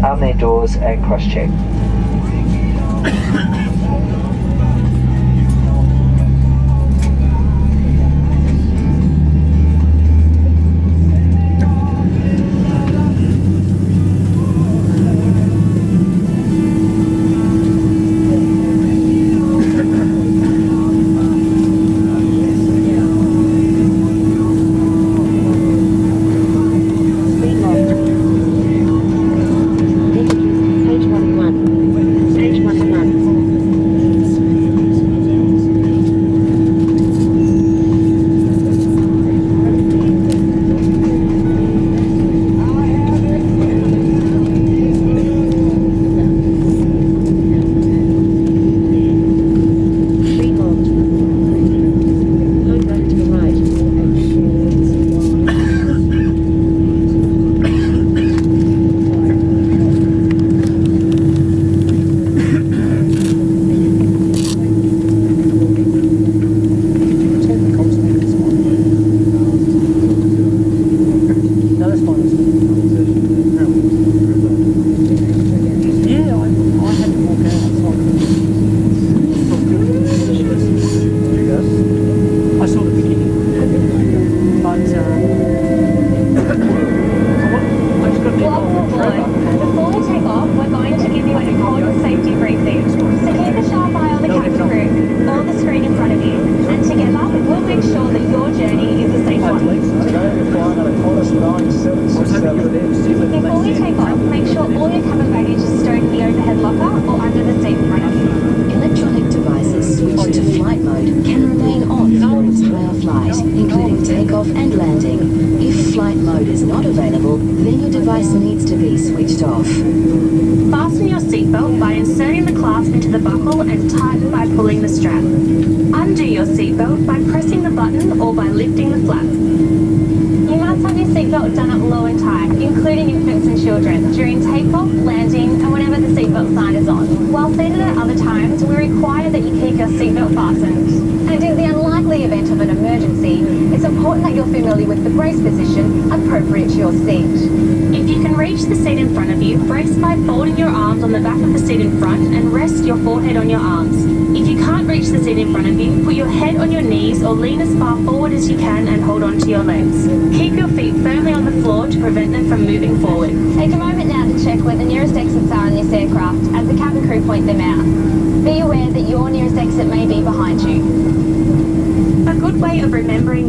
Arm their doors and cross-check.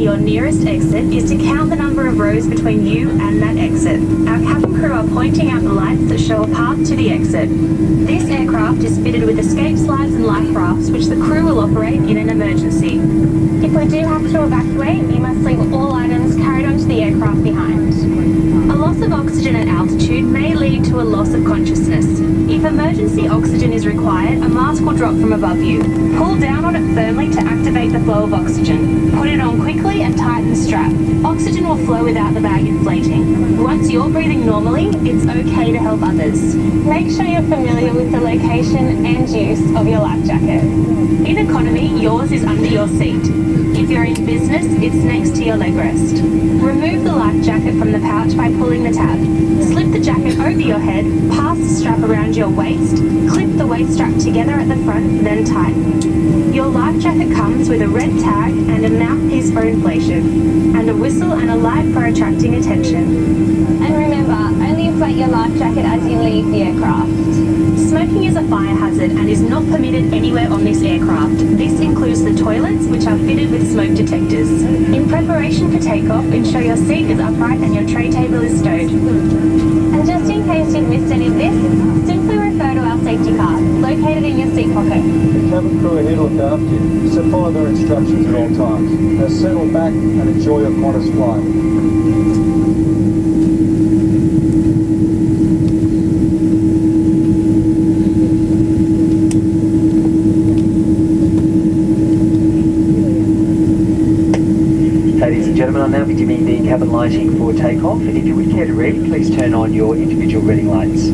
Your nearest exit is to count the number of rows between you and that exit. Our cabin crew are pointing out the lights that show a path to the exit. This aircraft is fitted with escape slides and life rafts, which the crew will operate in an emergency. If we do have to evacuate, you must leave all items carried onto the aircraft behind. A loss of oxygen at altitude may lead to a loss of consciousness. If emergency oxygen is required, a mask will drop from above you. Pull down on it firmly to activate the flow of oxygen. Put it on quickly and tighten the strap. Oxygen will flow without the bag inflating. Once you're breathing normally, it's okay to help others. Make sure you're familiar with the location and use of your life jacket. In economy, yours is under your seat. If you're in business, it's next to your leg rest. Remove the life jacket from the pouch by pulling the tab. Slip the jacket over your head, pass the strap around your waist, clip the waist strap together at the front, then tighten. Your life jacket comes with a red tag and a mouthpiece for inflation, and a whistle and a light for attracting attention. And remember, only inflate your life jacket as you leave the aircraft. Smoking is a fire hazard and is not permitted anywhere on this aircraft. This includes the toilets, which are fitted with smoke detectors. In preparation for takeoff, ensure your seat is upright and your tray table is stowed. And just in case you've missed any of this, simply refer to our safety card, located in your seat pocket. The cabin crew are here to look after you, so follow their instructions at all times. Now settle back and enjoy your Qantas flight. Ladies and gentlemen, I'll now be dimming the cabin lighting for takeoff. If you would care to read, please turn on your individual reading lights.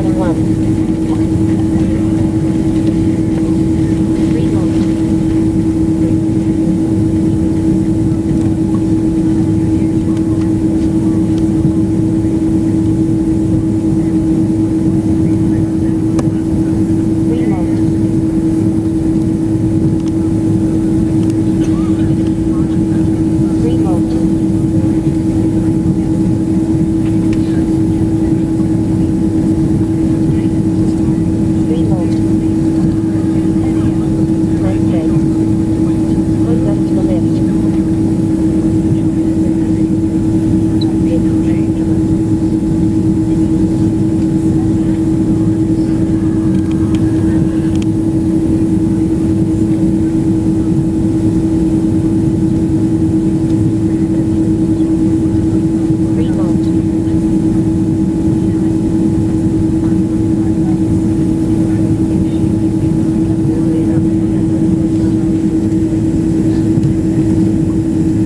1111.